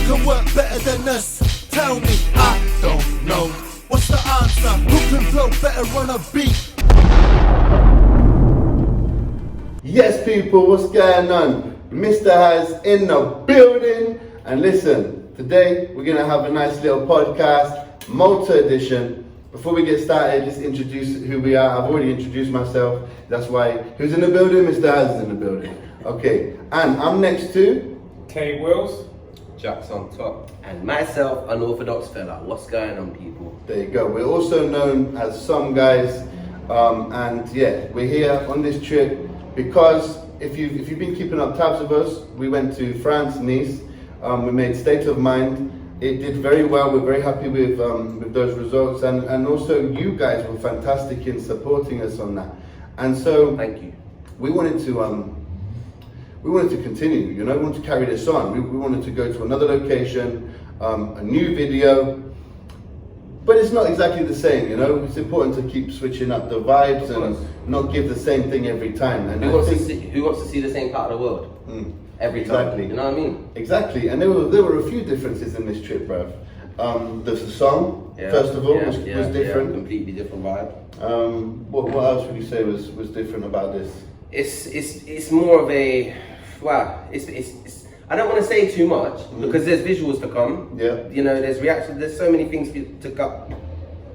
can work better than us? Tell me, I don't know. What's the answer? Who can flow better on a beat? Yes, people, what's going on? Mr. Has in the building. And listen, today we're going to have a nice little podcast, Malta edition. Before we get started, just introduce who we are. I've already introduced myself. That's why, who's in the building? Mr. Has is in the building. Okay, and I'm next to K Wills, Jack's on top. And myself, unorthodox fella. What's going on, people? There you go. We're also known as Some Guys, and yeah, we're here on this trip because if you've been keeping up tabs with us, we went to France, Nice. We made State of Mind. It did very well. We're very happy with those results, and also you guys were fantastic in supporting us on that. And so Thank you. we wanted to continue. You know, we wanted to carry this on. We wanted to go to another location, a new video. But it's not exactly the same, you know. It's important to keep switching up the vibes and not give the same thing every time. And Who wants to see the same part of the world? Every time. Exactly. You know what I mean? Exactly. And there were a few differences in this trip, bruv. The song, first of all, was different. Completely different vibe. What else would you say was different about this? It's more of a it's I don't want to say too much because there's visuals to come. Yeah. You know, there's reaction. There's so many things to come.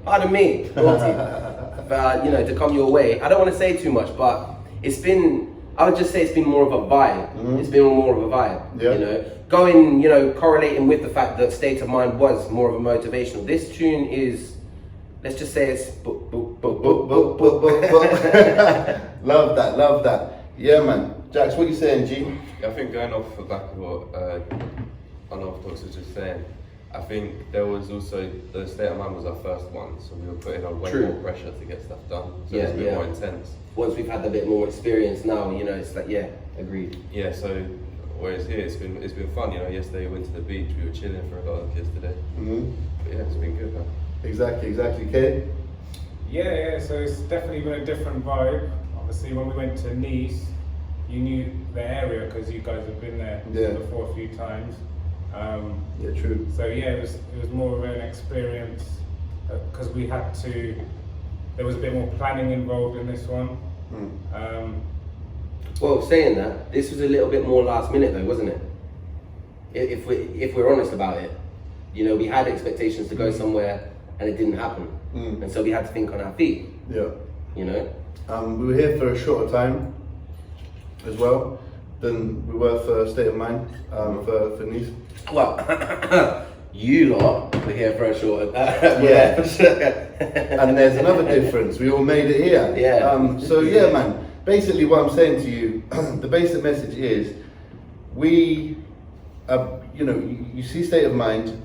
Pardon me, you know, to come your way. I don't want to say too much, but it's been. I would just say it's been more of a vibe. It's been more of a vibe. Yeah. You know, going, you know, correlating with the fact that State of Mind was more of a motivational. This tune is, let's just say it's. Love that. Yeah, man. Jax, what you saying, G? I think going off the back of what Unorthodox was just saying, I think there was also, the State of Mind was our first one, so we were putting on way more pressure to get stuff done. So it's a bit more intense. Once we've had a bit more experience now, you know, it's like, yeah, agreed. Yeah, so whereas here it's been fun, you know. Yesterday we went to the beach, we were chilling for a lot of yesterday. But yeah, it's been good, man. Exactly. Kay? yeah, so it's definitely been a different vibe. Obviously, when we went to Nice, you knew the area because you guys have been there before a few times. Yeah, true. So yeah, it was more of an experience because we had to. There was a bit more planning involved in this one. Well, saying that, this was a little bit more last minute though, wasn't it? If we're honest about it, you know, we had expectations to go somewhere and it didn't happen, and so we had to think on our feet. Yeah. You know. We were here for a shorter time as well than we were for State of Mind for Nice. Well, you lot were here for a short. Yeah. And there's another difference. We all made it here. Yeah. So yeah, man. Basically, what I'm saying to you, the basic message is, we, you know, you see State of Mind.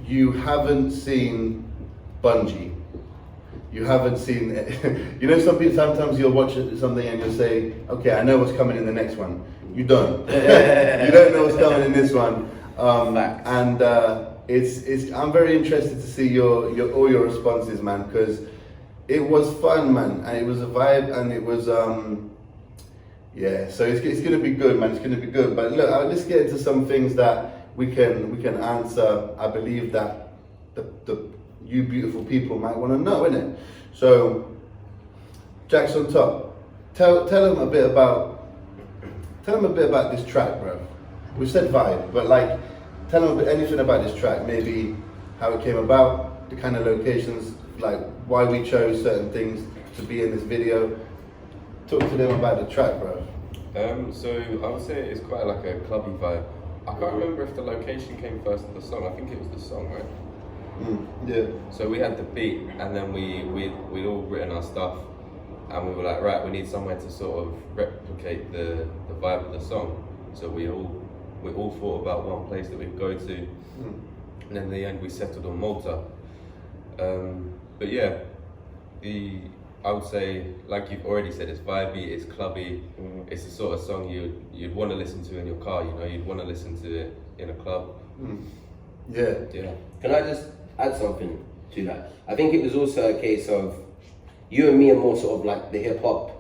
You haven't seen Bungee. You haven't seen it. You know, sometimes you'll watch something and you'll say, okay, I know what's coming in the next one. You don't. You don't know what's coming in this one. And I'm very interested to see all your responses, man, because it was fun, man, and it was a vibe, and it was yeah. So it's gonna be good, man. It's gonna be good. But look, let's get into some things that we can answer. I believe that you beautiful people might want to know, innit? So, Jack's on top. Tell them a bit about this track, bro. We said vibe, but like, tell them anything about this track. Maybe how it came about, the kind of locations, like why we chose certain things to be in this video. Talk to them about the track, bro. So I would say it's quite like a clubby vibe. I can't remember if the location came first or the song. I think it was the song, right? Yeah. So we had the beat, and then we'd all written our stuff, and we were like, right, we need somewhere to sort of replicate the vibe of the song. So we all thought about one place that we'd go to, and then in the end we settled on Malta. But yeah, I would say, like you've already said, it's vibey, it's clubby. It's the sort of song you'd want to listen to in your car. You know, you'd want to listen to it in a club. Yeah. Can I just add something to that? I think it was also a case of you and me are more sort of like the hip hop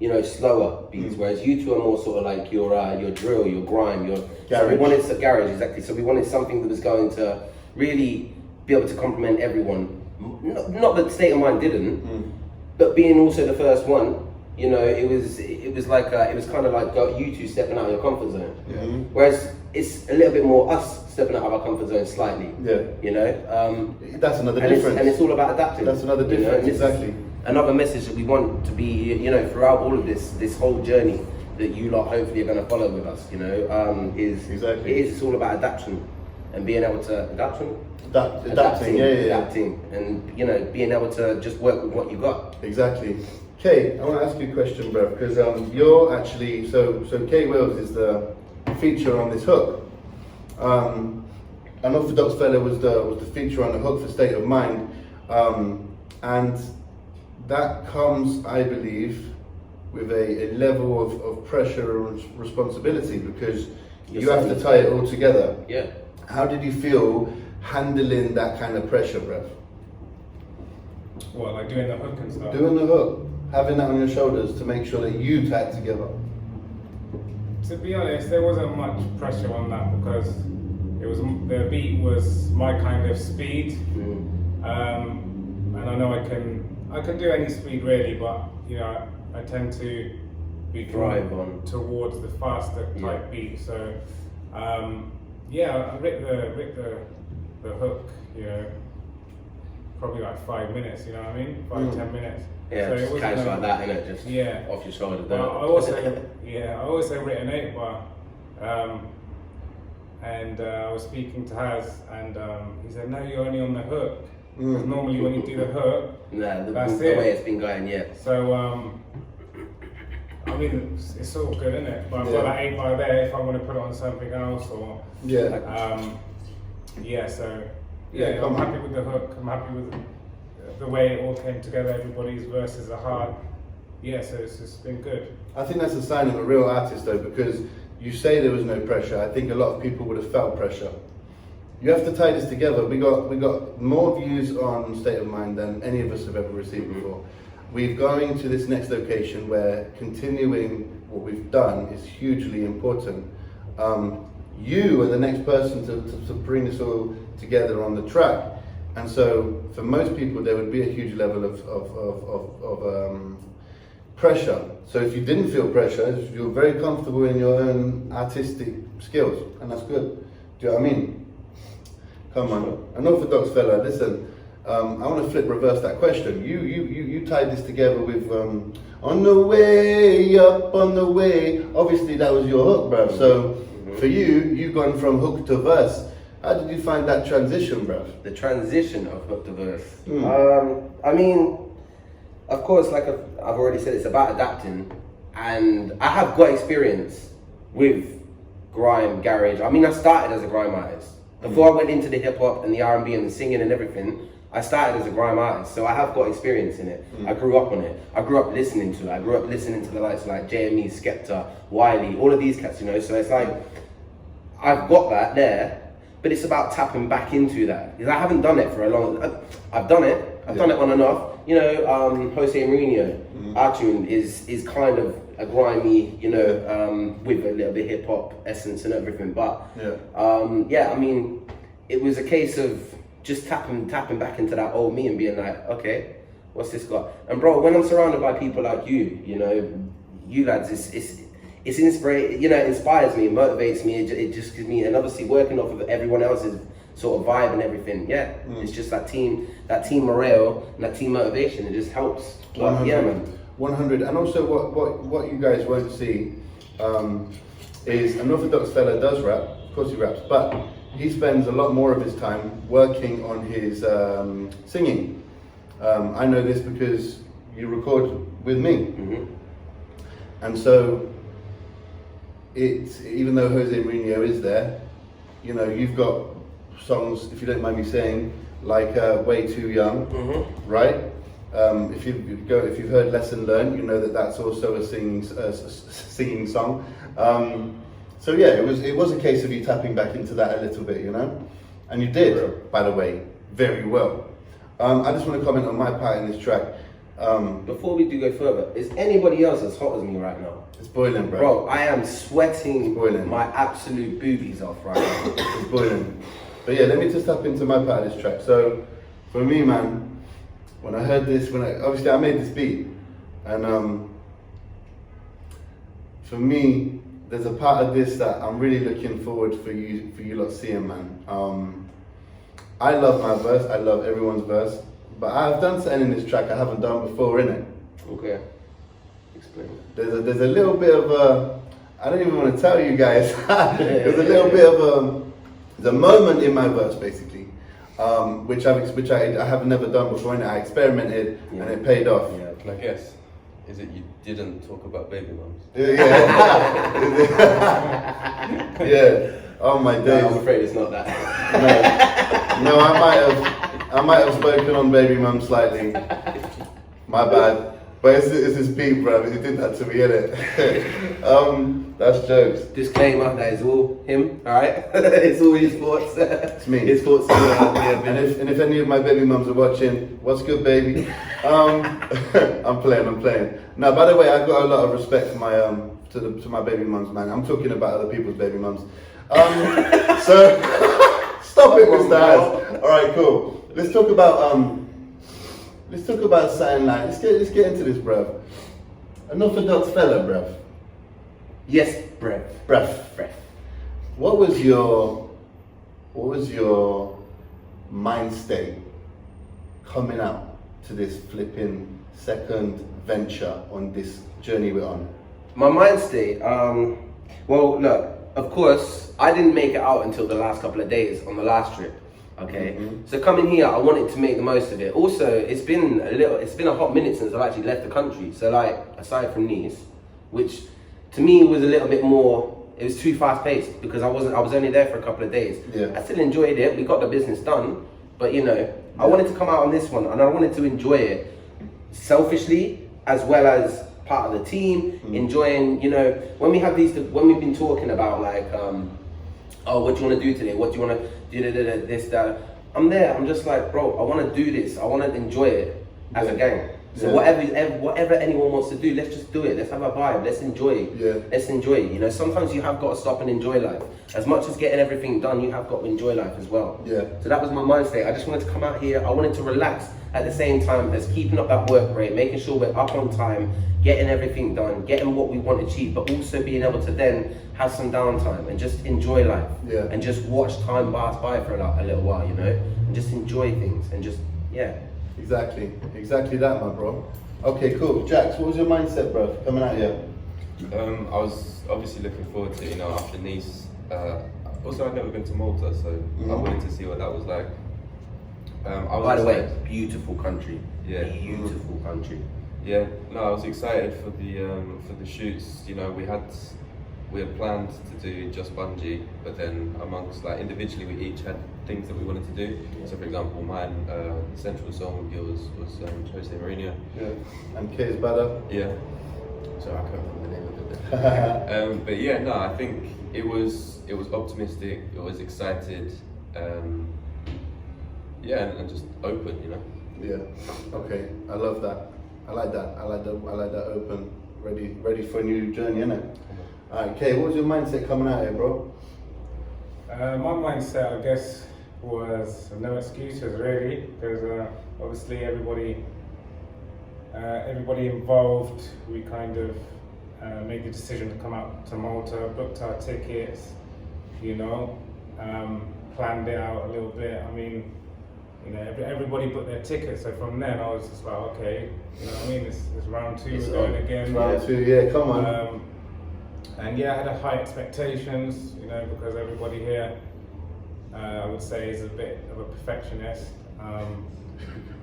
you know, slower beats, whereas you two are more sort of like your drill, your grime, your Garage. So we wanted some garage, exactly. So we wanted something that was going to really be able to complement everyone. Not that State of Mind didn't, but being also the first one, you know, it was kind of like you two stepping out of your comfort zone. Whereas it's a little bit more us stepping out of our comfort zone slightly. Yeah. You know. That's another difference. And it's all about adapting. That's another difference. Exactly. Another message that we want to be, you know, throughout all of this whole journey that you lot hopefully are going to follow with us, you know, is it's all about adaptation and being able to adapting, and you know, being able to just work with what you got. Exactly. Kay, I want to ask you a question, bro, because you're actually so Kay Wills is the feature on this hook. Unorthodox Fella was the feature on the hook for State of Mind, and that comes, I believe, with a level of pressure and responsibility, because you have to tie it all together. Yeah. How did you feel handling that kind of pressure, bruv? What, like doing the hook and stuff? Doing the hook, having that on your shoulders to make sure that you tie it together. To be honest, there wasn't much pressure on that because the beat was my kind of speed, and I know I can do any speed really, but you know, I tend to be drawn towards the faster type beat. So yeah, I ripped the hook, you know, probably like 5 minutes. You know what I mean? 5-10 minutes. Yeah, so just catch like that, innit? Just off your shoulder. But I also written 8 bar. And I was speaking to Haz, and he said, "No, you're only on the hook. Because normally when you do the hook, that's the it. way it's been going, yeah." So I mean, it's all good, isn't it? But I've got that 8 bar there if I want to put it on something else, or I'm happy with the hook. I'm happy with the way it all came together. Everybody's verses are hard. Yeah, so it's just been good. I think that's a sign of a real artist, though, because you say there was no pressure. I think a lot of people would have felt pressure. You have to tie this together. We got more views on State of Mind than any of us have ever received before. We're going to this next location where continuing what we've done is hugely important. You are the next person to bring this all together on the track. And so for most people, there would be a huge level of pressure. So if you didn't feel pressure, you're very comfortable in your own artistic skills, and that's good. Do you know what I mean? Come on, Unorthodox Fella, listen, I want to reverse that question. You tied this together with on the way, up on the way. Obviously that was your hook, bruv. So for you've gone from hook to verse. How did you find that transition, bruv? The transition of hook to verse. I mean, of course, like I've already said, it's about adapting, and I have got experience with grime, garage. I mean, I started as a grime artist. Before I went into the hip hop and the R&B and the singing and everything, I started as a grime artist, so I have got experience in it. I grew up on it. I grew up listening to it. I grew up listening to the likes like JME, Skepta, Wiley, all of these cats, you know. So it's like, I've got that there, but it's about tapping back into that. Because I haven't done it for a long time. I've done it. I've done it on and off. You know, Jose Mourinho, our tune is kind of a grimy, you know, with a little bit hip hop essence and everything. But I mean, it was a case of just tapping back into that old me and being like, okay, what's this got? And bro, when I'm surrounded by people like you know, you lads, it's inspiring, you know, it inspires me, it motivates me, it just gives me, and obviously working off of everyone else's sort of vibe and everything, it's just that team morale and that team motivation, it just helps. 100, yeah, man. 100, and also what you guys won't see is an Orthodox Fella does rap, of course he raps, but he spends a lot more of his time working on his singing. I know this because you record with me, and so even though Jose Mourinho is there, you know, you've got songs, if you don't mind me saying, like Way Too Young, right? If you've heard Lesson Learned, you know that's also a singing song. So yeah, it was a case of you tapping back into that a little bit, you know, and you did, by the way, very well. I just want to comment on my part in this track. Before we do go further, is anybody else as hot as me right now? It's boiling, bro. Bro, I am sweating Boiling. my absolute boobies off right now. It's boiling. But yeah, let me just tap into my part of this track. So, for me, man, when I heard this, obviously I made this beat, and for me, there's a part of this that I'm really looking forward for you lot seeing, man. I love my verse, I love everyone's verse, but I've done something in this track I haven't done before, innit? Okay. Explain. There's a little bit of a, I don't even want to tell you guys, there's a little bit of the moment in my verse, basically, which I have never done before, and I experimented, and it paid off. Yeah. Can I guess? Is it you didn't talk about baby mums? Yeah. Yeah. Oh my days. No, I'm afraid it's not that. No, I might have spoken on baby mum slightly. My bad. But it's this beat, bro. He did that to me, innit? That's jokes. Disclaimer, that is all him, alright? It's all his thoughts. It's me. His thoughts. And if any of my baby mums are watching, what's good, baby? I'm playing. No, by the way, I've got a lot of respect for my to my baby mums, man. I'm talking about other people's baby mums. So stop it, Mr. Haz. All right, cool. Let's talk about something like let's get into this, bruv. An orthodox fella, bruv. Yes, breath. What was your mind state coming out to this flipping second venture on this journey we're on? My mind state, well, look, of course, I didn't make it out until the last couple of days on the last trip. Okay, so coming here, I wanted to make the most of it. Also, it's been a hot minute since I've actually left the country. So, like, aside from Nice, which to me was a little bit more, it was too fast paced because I was only there for a couple of days. Yeah. I still enjoyed it. We got the business done, but you know, I wanted to come out on this one and I wanted to enjoy it selfishly as well as part of the team, enjoying, you know, when we've been talking about like, oh, what do you want to do today? What do you want to do? This, that. I'm there. I'm just like, bro, I want to do this. I want to enjoy it as a gang. So whatever anyone wants to do, let's just do it. Let's have a vibe. Let's enjoy it. Yeah. Let's enjoy it. You know, sometimes you have got to stop and enjoy life. As much as getting everything done, you have got to enjoy life as well. Yeah. So that was my mind state. I just wanted to come out here. I wanted to relax at the same time as keeping up that work rate, making sure we're up on time, getting everything done, getting what we want to achieve, but also being able to then have some downtime and just enjoy life. Yeah. And just watch time pass by for a little while, you know, and just enjoy things and just, yeah. Exactly that, my bro. Okay, cool. Jax, what was your mindset, bro, coming out here? I was obviously looking forward to, you know, after Nice. Also, I'd never been to Malta, so I wanted to see what that was like. By the way, beautiful country. Yeah. Beautiful country. Yeah, no, I was excited for the shoots. You know, we had planned to do just bungee, but then amongst like individually we each had things that we wanted to do. Yeah. So for example, mine, the central song of yours was Jose Mourinho. Yeah. And K's better. Yeah. So I can't remember the name of it. But yeah, no, I think it was optimistic. It was excited. Yeah, and just open, you know. Yeah. Okay. I love that. I like that. I like that open, ready for a new journey, innit? Alright, Kay, what was your mindset coming out here, bro? My mindset, I guess, was no excuses really, because obviously everybody involved, we kind of made the decision to come out to Malta, booked our tickets, you know, planned it out a little bit. I mean, you know, everybody booked their tickets, so from then I was just like, okay, you know what I mean, it's round two, we're going again. Round two, yeah, come on. And yeah, I had high expectations, you know, because everybody here, I would say, is a bit of a perfectionist.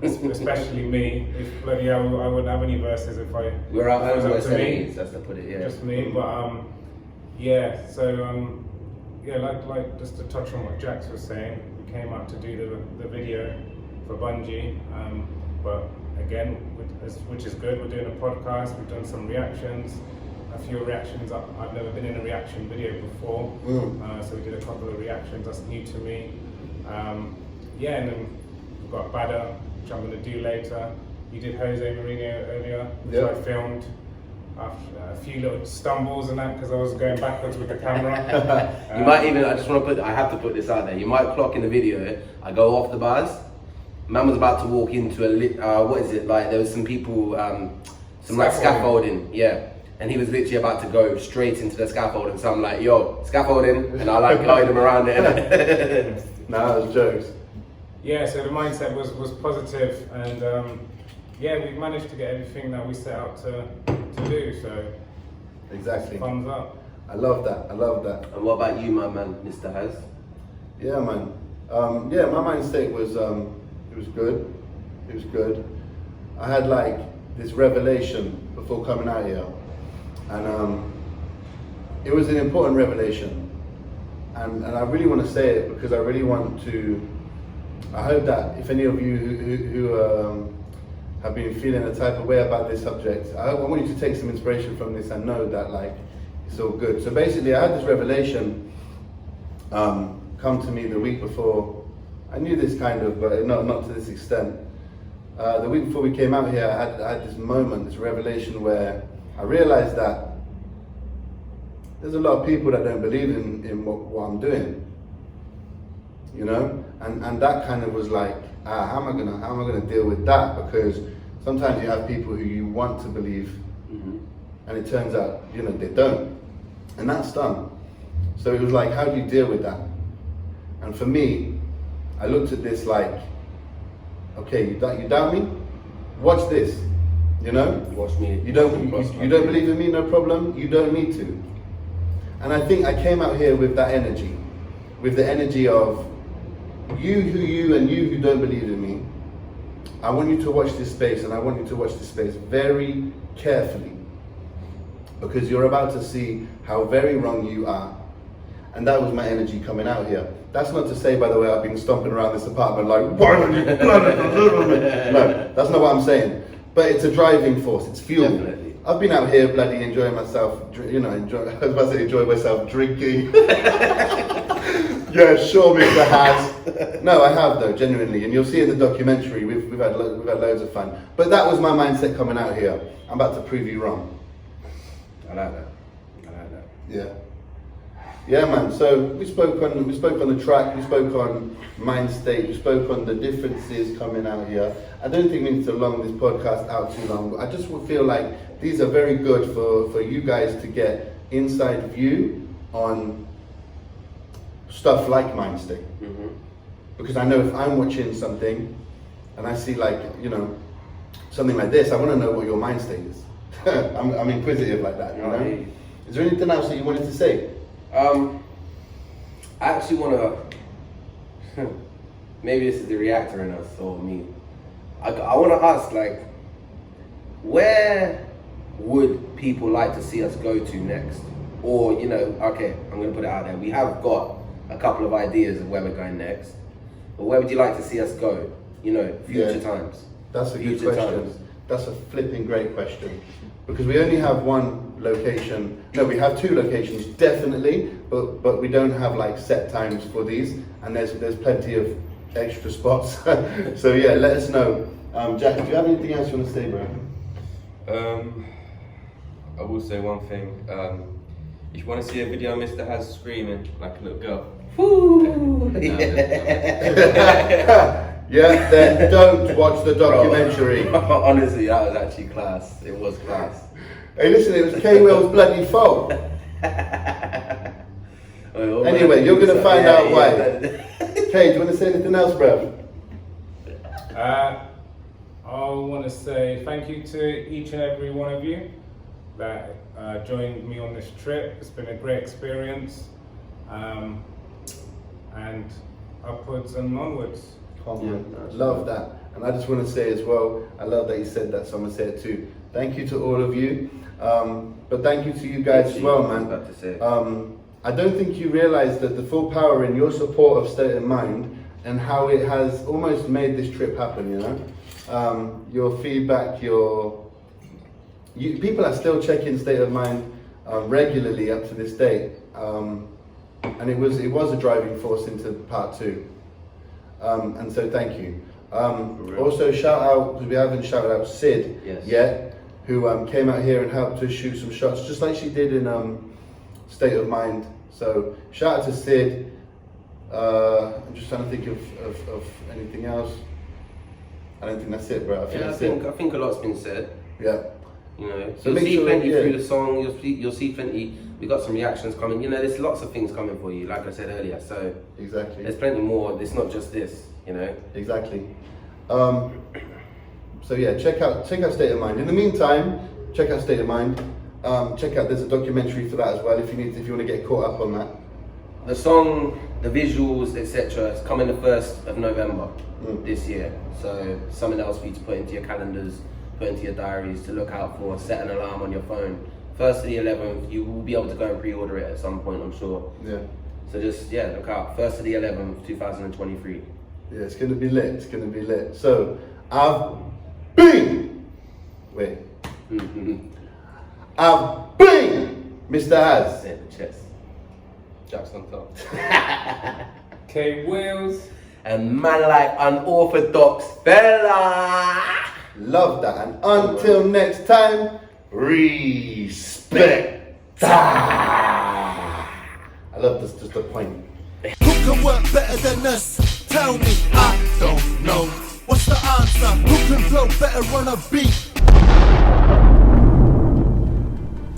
Especially me. If bloody hell, I wouldn't have any verses if I. We're out if it was over up to me. enemies, that's to put it, yeah. Just me, but yeah. So yeah, like just to touch on what Jax was saying, we came out to do the video for Bungee, but again, which is good. We're doing a podcast. We've done some reactions. A few reactions. I've never been in a reaction video before, so we did a couple of reactions. That's new to me. Yeah, and then we've got Badder, which I'm going to do later. you did Jose Mourinho earlier, which Yeah. I filmed. After a few little stumbles and that because I was going backwards with the camera. You might even, I have to put this out there. You might clock in the video, I go off the bars. Man was about to walk into what is it, like there was some people, some like scaffolding, yeah. And he was literally about to go straight into the scaffolding. So I'm like, yo, scaffolding, and I like guide him around it. Nah, it was jokes. Yeah, so the mindset was positive, and yeah, we managed to get everything that we set out to do, so Exactly. thumbs up. I love that. I love that. And what about you, my man, Mr. Haz? Yeah, man. Yeah, my mindset was it was good. It was good. I had like this revelation before coming out here, and it was an important revelation, and I really want to say it because I really want to. I hope that if any of you who have been feeling a type of way about this subject, I want you to take some inspiration from this and know that like it's all good. So basically, I had this revelation come to me the week before. I knew this kind of, but not to this extent. The week before we came out here, I had this moment, this revelation where I realized that there's a lot of people that don't believe in what I'm doing, you know, and that kind of was like, how am I gonna deal with that? Because sometimes you have people who you want to believe, and it turns out, you know, they don't, and that's done. So it was like, how do you deal with that? And for me, I looked at this like, okay, you doubt me? Watch this, you know? Watch me. You don't believe in me, no problem. You don't need to. And I think I came out here with that energy, with the energy of you who don't believe in me. I want you to watch this space, and I want you to watch this space very carefully, because you're about to see how very wrong you are. And that was my energy coming out here. That's not to say, by the way, I've been stomping around this apartment like, no, that's not what I'm saying. But it's a driving force, it's fuel. Definitely. I've been out here bloody enjoying myself, you know, I was about to say enjoy myself drinking. Yeah, sure, Mr. Haz. No, I have though, genuinely, and you'll see in the documentary, we've had loads of fun. But that was my mindset coming out here. I'm about to prove you wrong. I like that. Yeah. Yeah, man. So we spoke on the track. We spoke on mind state. We spoke on the differences coming out here. I don't think we need to long this podcast out too long. I just would feel like these are very good for you guys to get inside view on stuff like mind state. Because I know if I'm watching something and I see like, you know, something like this, I want to know what your mind state is. I'm inquisitive like that, you know? Is there anything else that you wanted to say? I actually want to, maybe this is the reactor in us or me. I want to ask, like, where would people like to see us go to next? Or, you know, okay, I'm going to put it out there. We have got a couple of ideas of where we're going next. But where would you like to see us go? You know, future times. That's a good Future question. times. That's a flipping great question. Because we only have one location. No, we have two locations, definitely, but we don't have like set times for these, and there's plenty of extra spots. So yeah, let us know. Jack, do you have anything else you want to say, bro? I will say one thing. If you want to see a video of Mr. Haz screaming like a little girl. Woo! Yeah, then don't watch the documentary. Honestly, that was actually class. It was class. Hey, listen, it was K-Will's bloody fault. Anyway, you're going to find out why. Kay, do you want to say anything else, bro? I want to say thank you to each and every one of you that joined me on this trip. It's been a great experience, and upwards and onwards. Love that. And I just want to say as well, I love that you said that, so I'm going to say it too. Thank you to all of you, but thank you to you guys as well, man. I don't think you realize that the full power in your support of State of Mind and how it has almost made this trip happen, you know? Your feedback, people are still checking State of Mind regularly up to this date. And it was a driving force into part 2. And so thank you. Also shout out, because we haven't shouted out Sid Yes. yet, who came out here and helped us shoot some shots, just like she did in State of Mind. So shout out to Sid. I'm just trying to think of anything else. I don't think that's it, bro. I think a lot's been said. Yeah. You know, So you'll make see sure, plenty yeah. through the song. You'll see plenty. We got some reactions coming. You know, there's lots of things coming for you. Like I said earlier, so Exactly. there's plenty more. It's not just this. You know. Exactly. So yeah, check out State of Mind. In the meantime, check out State of Mind. Check out, there's a documentary for that as well if you want to get caught up on that. The song, the visuals, etc. is coming the 1st of November this year. So something else for you to put into your calendars, put into your diaries to look out for. Set an alarm on your phone. 1st to the 11th, you will be able to go and pre-order it at some point, I'm sure. Yeah. So just look out. 1st to the 11th, 2023. Yeah, it's gonna be lit. It's gonna be lit. So I've been Mr. Haz. Set the chest. Jackson top. K Wheels. And man like unorthodox fella. Love that. And until next time, respect. I love this, just the point. Who can work better than us? Tell me, I don't know. What's the answer? Who can flow better on a beat?